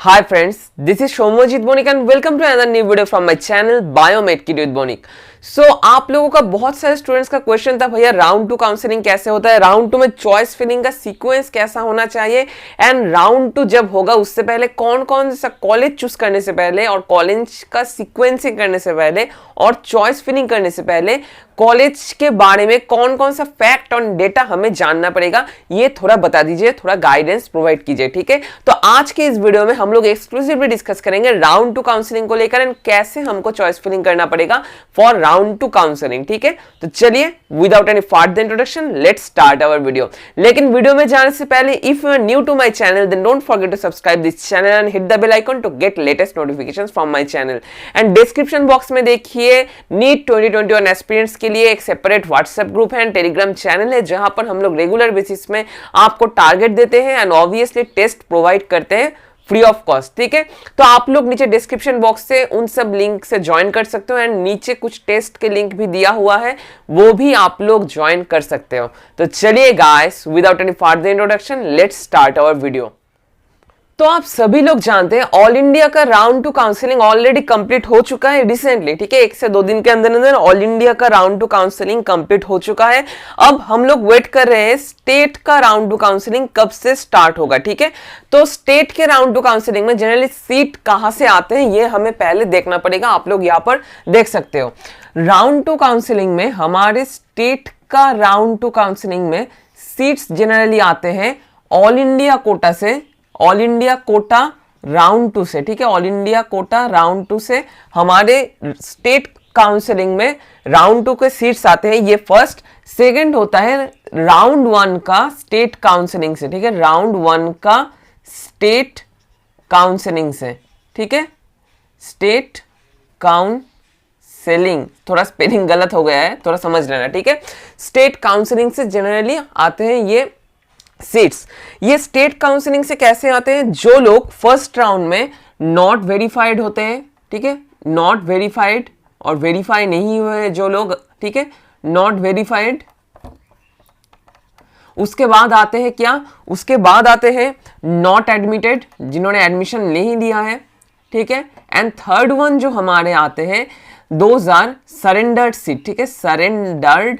Hi friends, this is Shomojit Bonik and welcome to another new video from my channel Biomed Kid with Bonik. आप लोगों का बहुत सारे students का question था भैया राउंड 2 काउंसलिंग कैसे होता है, राउंड 2 में चॉइस फिलिंग का सीक्वेंस कैसा होना चाहिए एंड राउंड 2 जब होगा उससे पहले कौन कौन सा कॉलेज चूज करने से पहले और कॉलेज का सीक्वेंसिंग करने से पहले और चॉइस फिलिंग करने से पहले कॉलेज के बारे में कौन कौन सा फैक्ट और डेटा हमें जानना पड़ेगा, ये थोड़ा बता दीजिए, थोड़ा गाइडेंस प्रोवाइड कीजिए। ठीक है, तो आज के इस वीडियो में हम लोग एक्सक्लूसिवली डिस्कस करेंगे राउंड 2 काउंसलिंग को लेकर एंड कैसे हमको चॉइस फिलिंग करना पड़ेगा फॉर राउंड 2 काउंसलिंग। ठीक है, तो चलिए without any further introduction let's start our video. लेकिन वीडियो में जाने से पहले if you are new to my channel then don't forget to subscribe this channel and hit the bell icon to get latest notifications from my channel. And description box में देखिए NEET 2021 aspirants के लिए एक separate WhatsApp group है and Telegram channel है जहां पर हम लोग रेगुलर बेसिस में आपको टारगेट देते हैं एंड ऑब्वियसली टेस्ट प्रोवाइड करते हैं फ्री ऑफ कॉस्ट। ठीक है, तो आप लोग नीचे डिस्क्रिप्शन बॉक्स से उन सब लिंक से ज्वाइन कर सकते हो एंड नीचे कुछ टेस्ट के लिंक भी दिया हुआ है, वो भी आप लोग ज्वाइन कर सकते हो। तो चलिए guys without any further introduction let's start our video. तो आप सभी लोग जानते हैं ऑल इंडिया का राउंड 2 काउंसलिंग ऑलरेडी कंप्लीट हो चुका है रिसेंटली। ठीक है, 1 से 2 दिन के अंदर अंदर ऑल इंडिया का राउंड 2 काउंसलिंग कंप्लीट हो चुका है। अब हम लोग वेट कर रहे हैं स्टेट का राउंड 2 काउंसलिंग कब से स्टार्ट होगा। ठीक है, तो स्टेट के राउंड 2 काउंसलिंग में जनरली सीट कहां से आते हैं ये हमें पहले देखना पड़ेगा। आप लोग यहाँ पर देख सकते हो राउंड 2 काउंसलिंग में हमारे स्टेट का राउंड 2 काउंसलिंग में सीट्स जनरली आते हैं ऑल इंडिया कोटा से, ऑल इंडिया कोटा राउंड 2 से। ठीक है, ऑल इंडिया कोटा राउंड 2 से हमारे स्टेट काउंसलिंग में राउंड 2 के सीट्स आते हैं, ये फर्स्ट। सेकंड होता है राउंड 1 का स्टेट काउंसलिंग से। ठीक है, राउंड 1 का स्टेट काउंसलिंग से। ठीक है, स्टेट काउंसलिंग, थोड़ा स्पेलिंग गलत हो गया है, थोड़ा समझ लेना। ठीक है, स्टेट काउंसलिंग से जनरली आते हैं ये सीट्स। ये स्टेट काउंसलिंग से कैसे आते हैं? जो लोग फर्स्ट राउंड में नॉट वेरीफाइड होते हैं, ठीक है, नॉट वेरीफाइड और वेरीफाई नहीं हुए जो लोग, ठीक है, नॉट वेरीफाइड। उसके बाद आते हैं क्या? उसके बाद आते हैं नॉट एडमिटेड, जिन्होंने एडमिशन नहीं लिया है। ठीक है, एंड थर्ड वन जो हमारे आते हैं दोज आर सरेंडर्ड सीट। ठीक है, सरेंडर्ड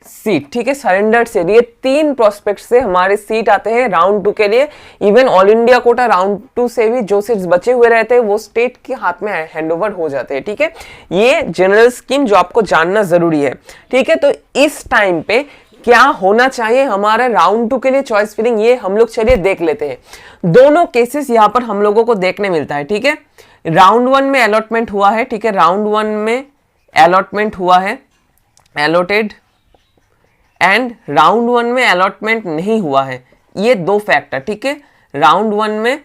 सीट। ठीक है, सरेंडर्ड सीट, ये 3 प्रोस्पेक्ट से हमारे सीट आते हैं राउंड 2 के लिए। Even all India quota round 2 से भी जो सीट्स बचे हुए रहते हैं वो स्टेट के हाथ में हैंडओवर हो जाते हैं। ठीक है, ये जनरल स्कीम जो आपको जानना जरूरी है। ठीक है, तो इस टाइम पे क्या होना चाहिए हमारा राउंड 2 के लिए चॉइस फिलिंग, ये हम लोग चलिए देख लेते हैं। दोनों केसेस यहां पर हम लोगों को देखने मिलता है। ठीक है, राउंड 1 में अलॉटमेंट हुआ है। ठीक है, राउंड 1 में अलॉटमेंट हुआ है, अलॉटेड, एंड राउंड 1 में अलॉटमेंट नहीं हुआ है। ये 2 फैक्टर। ठीक है, राउंड 1 में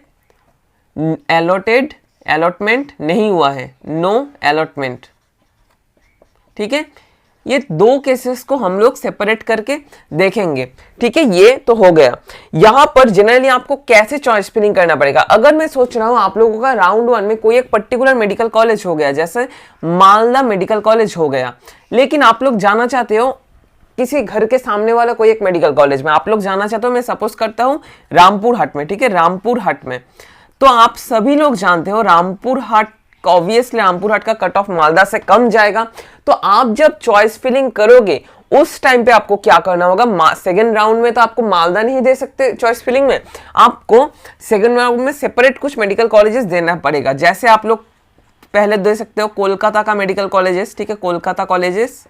अलॉटेड, अलॉटमेंट नहीं हुआ है, नो अलॉटमेंट। ठीक है, ये 2 केसेस को हम लोग सेपरेट करके देखेंगे। ठीक है, ये तो हो गया। यहां पर जनरली आपको कैसे चॉइस फिलिंग करना पड़ेगा। अगर मैं सोच रहा हूं आप लोगों का राउंड 1 में कोई एक पर्टिकुलर मेडिकल कॉलेज हो गया, जैसे मालदा मेडिकल कॉलेज हो गया, लेकिन आप लोग जाना चाहते हो किसी घर के सामने वाला कोई एक मेडिकल कॉलेज में आप लोग जाना चाहते हो, मैं सपोज करता हूं रामपुर हाट में। ठीक है, रामपुर हाट में, तो आप सभी लोग जानते हो रामपुर हाट, ऑब्वियसली रामपुर हाट का कट ऑफ मालदा से कम जाएगा। तो आप जब चॉइस फिलिंग करोगे उस टाइम पे आपको क्या करना होगा? सेकेंड राउंड में तो आपको मालदा नहीं दे सकते चॉइस फिलिंग में, आपको सेकेंड राउंड में सेपरेट कुछ मेडिकल कॉलेजेस देना पड़ेगा। जैसे आप लोग पहले दे सकते हो कोलकाता का मेडिकल कॉलेजेस। ठीक है, कोलकाता कॉलेजेस।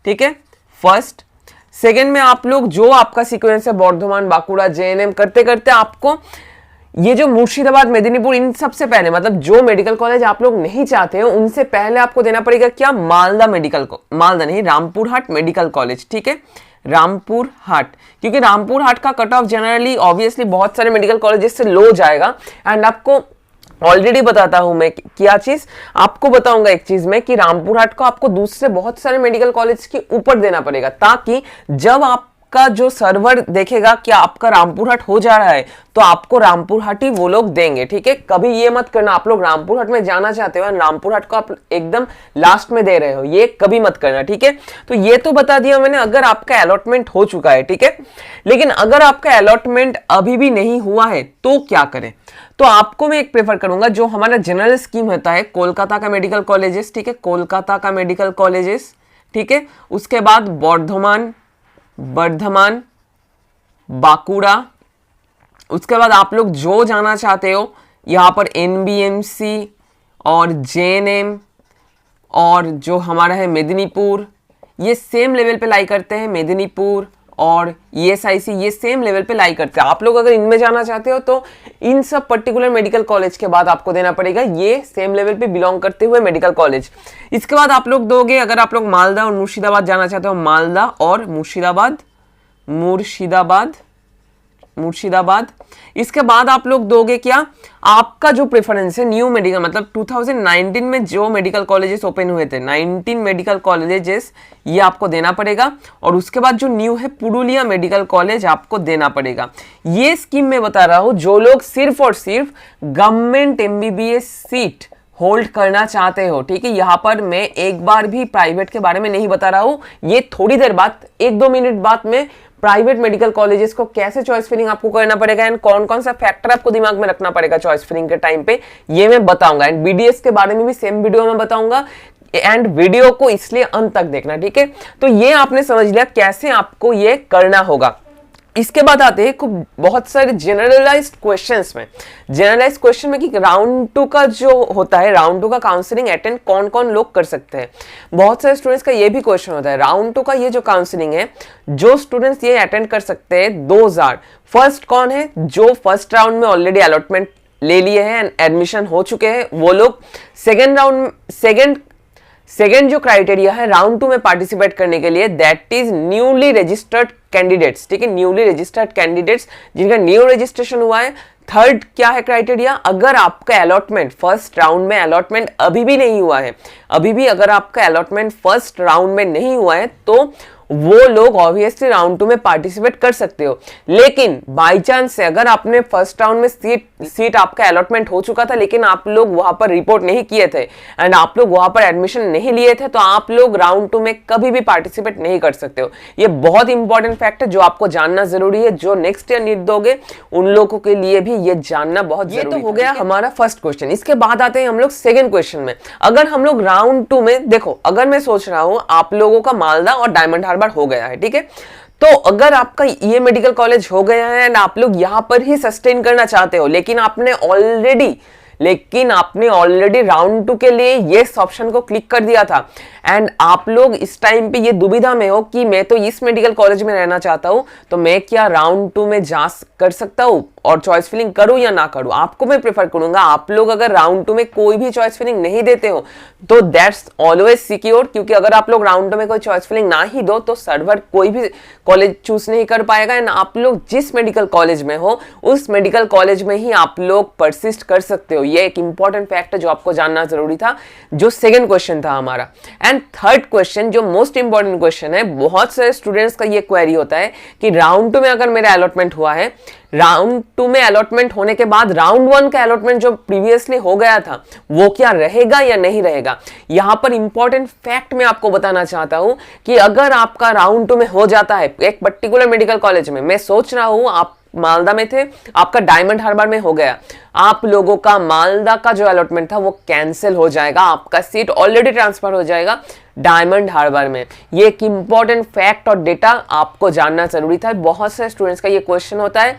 ठीक है, फर्स्ट। सेकेंड में आप लोग जो आपका सीक्वेंस है बर्धमान, बांकुड़ा, जेएनएम करते करते आपको ये जो मुर्शिदाबाद, मेदिनीपुर, इन सबसे पहले मतलब जो मेडिकल कॉलेज आप लोग नहीं चाहते हो उनसे पहले आपको देना पड़ेगा क्या? मालदा मेडिकल, मालदा नहीं, रामपुर हाट मेडिकल कॉलेज। ठीक है, रामपुर हाट, क्योंकि रामपुर हाट का कट ऑफ जनरली ऑब्वियसली बहुत सारे मेडिकल कॉलेजेस से लो जाएगा। एंड आपको ऑलरेडी बताता हूं मैं क्या चीज, आपको बताऊंगा एक चीज में कि रामपुर हाट को आपको दूसरे बहुत सारे मेडिकल कॉलेज के ऊपर देना पड़ेगा, ताकि जब आप आपका जो सर्वर देखेगा कि आपका रामपुरहाट हो जा रहा है तो आपको रामपुरहाट ही वो लोग देंगे, ठीक है। कभी ये मत करना आप लोग रामपुरहाट में जाना चाहते हो रामपुरहाट को आप एकदम लास्ट में दे रहे हो, ये कभी मत करना, ठीक है। तो ये तो बता दिया मैंने अगर आपका अलॉटमेंट हो चुका है, ठीक है। लेकिन अगर आपका अलॉटमेंट अभी भी नहीं हुआ है तो क्या करें? तो आपको मैं एक प्रेफर करूंगा जो हमारा जनरल स्कीम होता है कोलकाता का मेडिकल कॉलेजेस, ठीक है, कोलकाता का मेडिकल कॉलेजेस, ठीक है। उसके बाद बर्धमान, बांकुड़ा, उसके बाद आप लोग जो जाना चाहते हो यहाँ पर एनबीएमसी और जेएनएम और जो हमारा है मेदिनीपुर, ये सेम लेवल पे लाई करते हैं। मेदिनीपुर और ईएसआईसी ये सेम लेवल पे लाई करते हैं। आप लोग अगर इनमें जाना चाहते हो तो इन सब पर्टिकुलर मेडिकल कॉलेज के बाद आपको देना पड़ेगा, ये सेम लेवल पे बिलोंग करते हुए मेडिकल कॉलेज। इसके बाद आप लोग दोगे अगर आप लोग मालदा और मुर्शिदाबाद जाना चाहते हो, मालदा और मुर्शिदाबाद। इसके बाद आप लोग दोगे क्या, आपका जो प्रेफरेंस है न्यू मेडिकल, मतलब 2019 में जो मेडिकल कॉलेजेस ओपन हुए थे 19 मेडिकल कॉलेजेस, ये आपको देना पड़ेगा। और उसके बाद जो न्यू है पुरुलिया मेडिकल कॉलेज आपको देना पड़ेगा। ये स्कीम में बता रहा हूं जो लोग सिर्फ और सिर्फ गवर्नमेंट एमबीबीएस सीट होल्ड करना चाहते हो, ठीक है। यहां पर मैं एक बार भी प्राइवेट के बारे में नहीं बता रहा हूं, ये थोड़ी देर बाद 1-2 मिनट बाद में प्राइवेट मेडिकल कॉलेजेस को कैसे चॉइस फिलिंग आपको करना पड़ेगा एंड कौन कौन सा फैक्टर आपको दिमाग में रखना पड़ेगा चॉइस फिलिंग के टाइम पे, ये मैं बताऊंगा। एंड बीडीएस के बारे में भी सेम वीडियो में बताऊंगा एंड वीडियो को इसलिए अंत तक देखना, ठीक है। तो ये आपने समझ लिया कैसे आपको ये करना होगा। इसके बाद आते हैं खूब बहुत सारे जनरलाइज्ड क्वेश्चंस में कि राउंड 2 का जो होता है, राउंड 2 का काउंसलिंग अटेंड कौन कौन लोग कर सकते हैं। बहुत सारे स्टूडेंट्स का ये भी क्वेश्चन होता है राउंड 2 का ये जो काउंसलिंग है जो स्टूडेंट्स ये अटेंड कर सकते हैं 2000। फर्स्ट कौन है? जो फर्स्ट राउंड में ऑलरेडी अलॉटमेंट ले लिए हैं एंड एडमिशन हो चुके हैं वो लोग। सेकेंड जो क्राइटेरिया है राउंड 2 में पार्टिसिपेट करने के लिए, that is newly registered candidates, ठीक है, न्यूली रजिस्टर्ड कैंडिडेट्स जिनका न्यू रजिस्ट्रेशन हुआ है। थर्ड क्या है क्राइटेरिया, अगर आपका अलॉटमेंट फर्स्ट राउंड में अलॉटमेंट अभी भी नहीं हुआ है, अभी भी अगर आपका अलॉटमेंट फर्स्ट राउंड में नहीं हुआ है तो वो लोग ऑब्वियसली राउंड 2 में पार्टिसिपेट कर सकते हो। लेकिन बाई चांस से अगर आपने फर्स्ट राउंड में सीट आपका अलॉटमेंट हो चुका था लेकिन आप लोग वहां पर रिपोर्ट नहीं किए थे एंड आप लोग वहां पर एडमिशन नहीं लिए थे तो आप लोग राउंड 2 में कभी भी पार्टिसिपेट नहीं कर सकते हो। ये बहुत इंपॉर्टेंट फैक्ट है जो आपको जानना जरूरी है। जो नेक्स्ट ईयर नीट दोगे उन लोगों के लिए भी ये जानना बहुत जरूरी है। ये तो हो गया हमारा फर्स्ट क्वेश्चन। इसके बाद आते हैं हम लोग सेकेंड क्वेश्चन में। अगर हम लोग राउंड 2 में देखो, अगर मैं सोच रहा हूं आप लोगों का मालदा और डायमंड हार्बर हो गया है, ठीक है, तो अगर आपका ये मेडिकल कॉलेज हो गया है एंड आप लोग यहां पर ही सस्टेन करना चाहते हो लेकिन आपने ऑलरेडी राउंड 2 के लिए यस ऑप्शन को क्लिक कर दिया था एंड आप लोग इस टाइम पे ये दुविधा में हो कि मैं तो इस मेडिकल कॉलेज में रहना चाहता हूं तो मैं क्या राउंड 2 में जा कर सकता हूं और चॉइस फिलिंग करूं या ना करूं, आपको मैं प्रेफर करूंगा आप लोग अगर राउंड 2 में कोई भी चॉइस फिलिंग नहीं देते हो तो दैट्स ऑलवेज सिक्योर, क्योंकि अगर आप लोग राउंड 2 में कोई चॉइस फिलिंग ना ही दो तो सर्वर कोई भी कॉलेज चूज नहीं कर पाएगा एंड आप लोग जिस मेडिकल कॉलेज में हो उस मेडिकल कॉलेज में ही आप लोग परसिस्ट कर सकते हो। ये एक इंपॉर्टेंट फैक्ट है जो आपको जानना जरूरी था, जो सेकंड क्वेश्चन था हमारा। एंड थर्ड क्वेश्चन जो मोस्ट इंपॉर्टेंट क्वेश्चन है, बहुत सारे स्टूडेंट्स का ये क्वेरी होता है कि राउंड 2 में अगर मेरा अलॉटमेंट हुआ है, राउंड 2 में अलॉटमेंट होने के बाद राउंड 1 का अलॉटमेंट जो प्रीवियसली हो गया था वो क्या रहेगा या नहीं रहेगा। यहां पर इंपॉर्टेंट फैक्ट मैं आपको बताना चाहता हूं कि अगर आपका राउंड 2 में हो जाता है एक पर्टिकुलर मेडिकल कॉलेज में, मैं सोच रहा हूं आप मालदा में थे, आपका डायमंड हार्बर में हो गया, आप लोगों का मालदा का जो अलॉटमेंट था वो कैंसिल हो जाएगा, आपका सीट ऑलरेडी ट्रांसफर हो जाएगा डायमंड हार्बर में। ये एक इंपॉर्टेंट फैक्ट और डेटा आपको जानना जरूरी था। बहुत सारे स्टूडेंट्स का ये क्वेश्चन होता है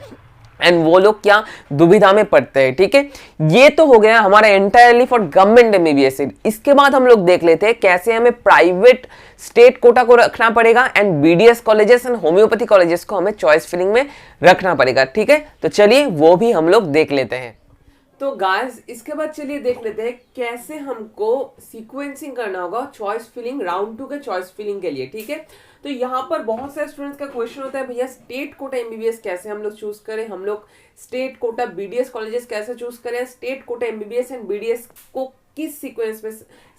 एंड वो लोग क्या दुविधा में पड़ते हैं, ठीक है। ये तो हो गया हमारा entirely for government MBBS seat. इसके बाद हम लोग देख लेते हैं कैसे हमें प्राइवेट स्टेट कोटा को रखना पड़ेगा and BDS colleges and homeopathy colleges को हमें चॉइस फिलिंग में रखना पड़ेगा, ठीक है। तो चलिए वो भी हम लोग देख लेते हैं। तो गाइस इसके बाद चलिए देख लेते हैं कैसे हमको सीक्वेंसिंग करना होगा चॉइस फिलिंग राउंड 2 के चॉइस फिलिंग के लिए, ठीक है। तो यहाँ पर बहुत सारे स्टूडेंट्स का क्वेश्चन होता है भैया स्टेट कोटा एमबीबीएस कैसे हम लोग चूज करें, हम लोग स्टेट कोटा बीडीएस कॉलेजेस कैसे चूज करें, state quota MBBS and BDS को किस सीक्वेंस में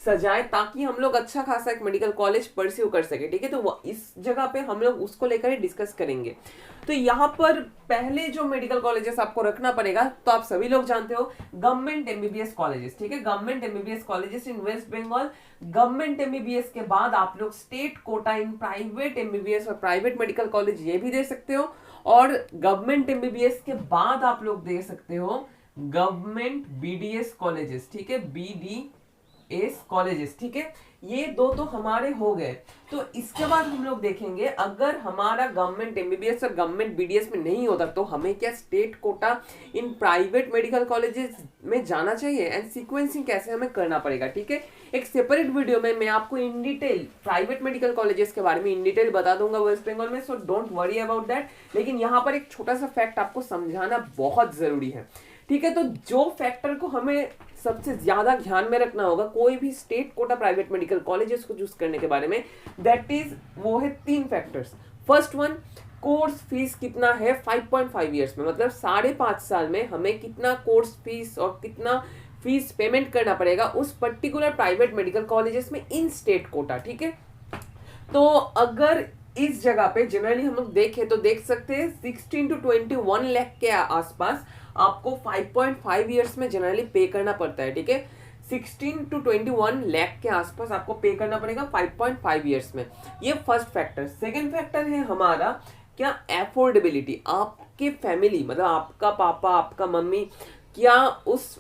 सजाए ताकि हम लोग अच्छा खासा एक मेडिकल कॉलेज परस्यू कर सके, ठीक है। तो इस जगह पे हम लोग उसको लेकर ही डिस्कस करेंगे। तो यहाँ पर पहले जो मेडिकल कॉलेजेस आपको रखना पड़ेगा, तो आप सभी लोग जानते हो गवर्नमेंट एमबीबीएस कॉलेजेस, ठीक है, government MBBS colleges in West Bengal. Government MBBS के बाद आप लोग state quota in private MBBS और प्राइवेट मेडिकल कॉलेज ये भी दे सकते हो, और गवर्नमेंट एमबीबीएस के बाद आप लोग दे सकते हो गवर्नमेंट बीडीएस कॉलेजेस, ठीक है, बीडीएस कॉलेजेस, ठीक है। ये दो तो हमारे हो गए। तो इसके बाद हम लोग देखेंगे अगर हमारा गवर्नमेंट एमबीबीएस और गवर्नमेंट बीडीएस में नहीं होता तो हमें क्या state quota in private medical colleges में जाना चाहिए, एंड सीक्वेंसिंग कैसे हमें करना पड़ेगा, ठीक है। एक सेपरेट वीडियो में मैं आपको in detail private medical colleges के बारे में इन डिटेल बता दूंगा वेस्ट बंगाल में, so don't worry about that. लेकिन यहाँ पर एक छोटा सा फैक्ट आपको समझाना बहुत जरूरी है, ठीक है। तो जो फैक्टर को हमें सबसे ज्यादा ध्यान में रखना होगा कोई भी state quota private medical colleges को चूज करने के बारे में, दैट इज वो है 3 factors. First one, course fees कितना है 5.5 ईयर्स में, मतलब 5.5 साल में हमें कितना कोर्स फीस और कितना फीस पेमेंट करना पड़ेगा उस पर्टिकुलर प्राइवेट मेडिकल कॉलेजेस में इन स्टेट कोटा, ठीक है। तो अगर इस जगह पे जनरली हम लोग देखें तो देख सकते हैं 16 to 21 लाख के आसपास आपको 5.5 ईयर्स में जनरली पे करना पड़ता है, ठीक है। 16 to 21 लाख के आसपास आपको पे करना पड़ेगा 5.5 ईयर्स में। ये फर्स्ट फैक्टर। सेकंड फैक्टर है हमारा क्या, अफोर्डेबिलिटी। आपके फैमिली मतलब आपका पापा आपका मम्मी क्या उस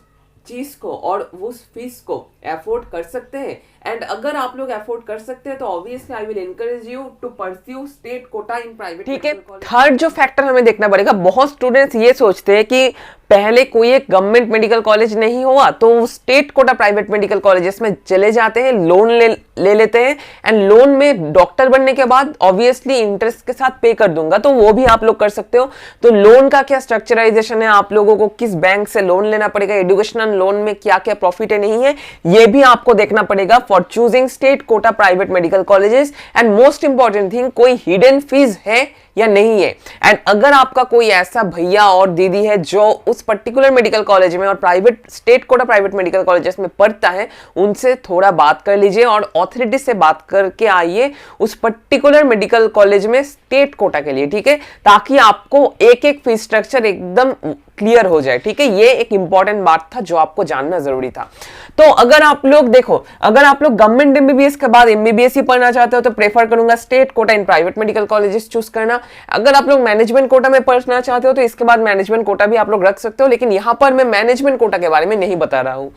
चीज को और उस फीस को अफोर्ड कर सकते हैं, एंड अगर आप लोग अफोर्ड कर सकते हैं तो obviously I will encourage you to pursue state quota in private, ठीक है। थर्ड जो फैक्टर हमें देखना पड़ेगा, बहुत स्टूडेंट्स ये सोचते हैं कि पहले कोई एक गवर्नमेंट मेडिकल कॉलेज नहीं हुआ तो state quota private medical colleges में चले जाते हैं, लोन ले लेते हैं, एंड लोन में डॉक्टर बनने के बाद ऑब्वियसली इंटरेस्ट के साथ पे कर दूंगा, तो वो भी आप लोग कर सकते हो। तो लोन का क्या स्ट्रक्चराइजेशन है, आप लोगों को किस बैंक से लोन लेना पड़ेगा, एजुकेशनल लोन में क्या क्या प्रॉफिट है नहीं है, ये भी आपको देखना पड़ेगा for choosing state quota private medical colleges. And most important thing, कोई हिडन फीस है या नहीं है, एंड अगर आपका कोई ऐसा भैया और दीदी है जो उस पर्टिकुलर मेडिकल कॉलेज में और private state quota private medical colleges में पढ़ता है, उनसे थोड़ा बात कर लीजिए और अथॉरिटी से बात करके आइए उस पर्टिकुलर मेडिकल कॉलेज में स्टेट कोटा के लिए, ठीक है, ताकि आपको एक एक फीस स्ट्रक्चर एकदम क्लियर हो जाए, ठीक है। ये एक इंपॉर्टेंट बात था जो आपको जानना जरूरी था। तो अगर आप लोग देखो, अगर आप लोग गवर्नमेंट एमबीबीएस के बाद एमबीबीएस ही पढ़ना चाहते हो तो प्रेफर करूंगा state quota in private medical colleges choose करना। अगर आप लोग मैनेजमेंट कोटा में पढ़ना चाहते हो तो इसके बाद मैनेजमेंट कोटा भी आप लोग रख सकते हो, लेकिन यहां पर मैं मैनेजमेंट कोटा के बारे में नहीं बता रहा हूं।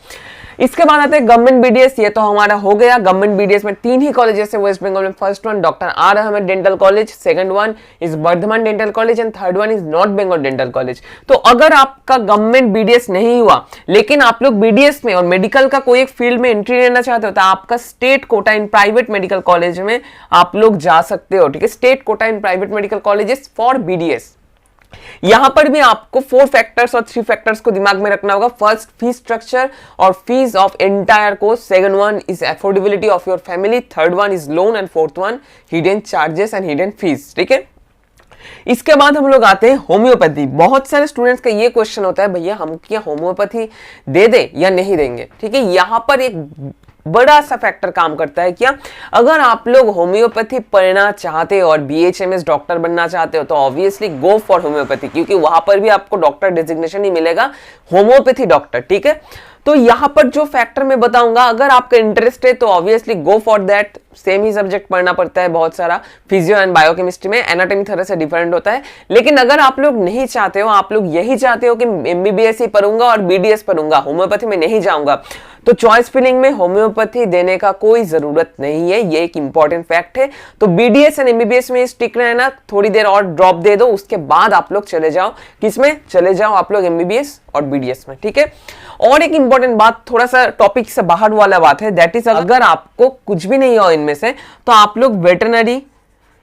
इसके बाद आते हैं गवर्नमेंट बीडीएस। ये तो हमारा हो गया। गवर्नमेंट बीडीएस में 3 ही कॉलेजेस है वेस्ट बंगाल में। First one doctor R Ahmad dental college, second one is Bardhaman dental college, and third one is North Bengal dental college. तो अगर आपका गवर्नमेंट बीडीएस नहीं हुआ लेकिन आप लोग बीडीएस में और मेडिकल का कोई एक फील्ड में एंट्री लेना चाहते हो तो आपका state quota in private medical college में आप लोग जा सकते हो, ठीक है। State quota in private medical colleges for BDS. यहां पर भी आपको 4 फैक्टर्स और 3 फैक्टर्स को दिमाग में रखना होगा। फर्स्ट, फीस स्ट्रक्चर और fees of entire course. Second one is affordability of your family. Third one is loan, and fourth one hidden charges and hidden fees, ठीक है। इसके बाद हम लोग आते हैं होम्योपैथी। बहुत सारे स्टूडेंट्स का ये क्वेश्चन होता है, भैया हम क्या होम्योपैथी दे दे या नहीं देंगे, ठीक है। यहां पर एक बड़ा सा फैक्टर काम करता है क्या, अगर आप लोग होम्योपैथी पढ़ना चाहते हो और बीएचएमएस डॉक्टर बनना चाहते हो तो ऑब्वियसली गो फॉर होम्योपैथी, क्योंकि वहां पर भी आपको डॉक्टर डेजिग्नेशन ही मिलेगा होम्योपैथी डॉक्टर, ठीक है। तो यहां पर जो फैक्टर मैं बताऊंगा, अगर आपका इंटरेस्ट है तो obviously go for that. Same he subject पढ़ना पड़ता है बहुत सारा, फिजियो एंड बायोकेमिस्ट्री में, एनाटॉमी थोड़ा सा डिफरेंट होता है। लेकिन अगर आप लोग नहीं चाहते हो, आप लोग यही चाहते हो कि एमबीबीएस ही पढ़ूंगा और बीडीएस पढ़ूंगा, होम्योपैथी में नहीं जाऊंगा, तो चॉइस फिलिंग में होम्योपैथी देने का कोई जरूरत नहीं है। ये एक इंपॉर्टेंट फैक्ट है। तो बीडीएस एंड एमबीबीएस में स्टिक रहना, थोड़ी देर और ड्रॉप दे दो, उसके बाद आप लोग चले जाओ किसमें, चले जाओ आप लोग एमबीबीएस और बीडीएस में, ठीक है। और एक इंपॉर्टेंट बात, थोड़ा सा टॉपिक से बाहर वाला बात है, दैट इज अगर आपको कुछ भी नहीं हो इनमें से तो आप लोग वेटरनरी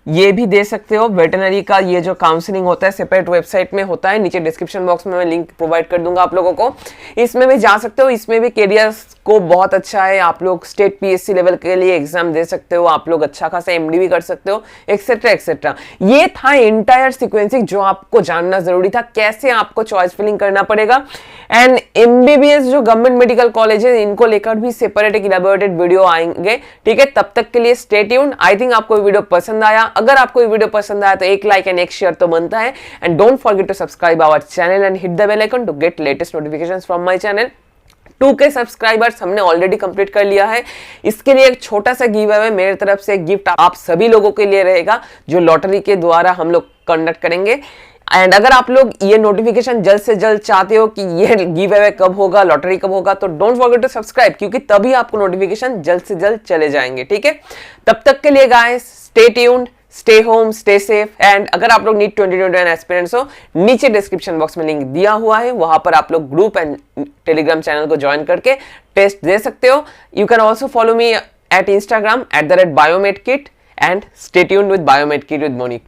ये भी दे सकते हो। वेटनरी का ये जो काउंसलिंग होता है सेपरेट वेबसाइट में होता है, नीचे डिस्क्रिप्शन बॉक्स में मैं लिंक प्रोवाइड कर दूंगा आप लोगों को, इसमें भी जा सकते हो। इसमें भी कैरियर को बहुत अच्छा है, आप लोग स्टेट पीएससी लेवल के लिए एग्जाम दे सकते हो, आप लोग अच्छा खासा एमडी भी कर सकते हो, एक्सेट्रा एक्सेट्रा। ये था इंटायर सीक्वेंसिंग जो आपको जानना जरूरी था, कैसे आपको चॉइस फिलिंग करना पड़ेगा। एंड एमबीबीएस जो गवर्नमेंट मेडिकल कॉलेज है इनको लेकर भी सेपरेट एक इलैबोरेटेड वीडियो आएंगे, ठीक है। तब तक के लिए स्टे ट्यून्ड। आई थिंक आपको वीडियो पसंद आया, अगर आपको ये वीडियो पसंद आया तो एक लाइक एंड एक शेयर तो बनता है। And don't forget to subscribe our channel and hit the bell icon to get latest notifications from my channel. 2K subscribers हमने ऑलरेडी कंप्लीट कर लिया है। इसके लिए एक छोटा सा गिव अवे मेरी तरफ से, गिफ्ट आप सभी लोगों के लिए रहेगा जो लॉटरी के द्वारा हम लोग कंडक्ट करेंगे। एंड अगर आप लोग ये नोटिफिकेशन जल्द से जल्द चाहते हो कि ये गिव अवे कब होगा, लॉटरी कब होगा, तो डोंट फॉरगेट टू सब्सक्राइब, क्योंकि तभी आपको नोटिफिकेशन जल्द से जल्द चले जाएंगे, ठीक है। तब तक के लिए guys stay tuned, stay home, stay safe. And अगर आप लोग नीट 2021 एस्पिरेंट्स हो, नीचे डिस्क्रिप्शन बॉक्स में लिंक दिया हुआ है, वहां पर आप लोग ग्रुप एंड टेलीग्राम चैनल को ज्वाइन करके टेस्ट दे सकते हो। You can also follow me at Instagram @biometkit and stay tuned with Biomedkit with monic.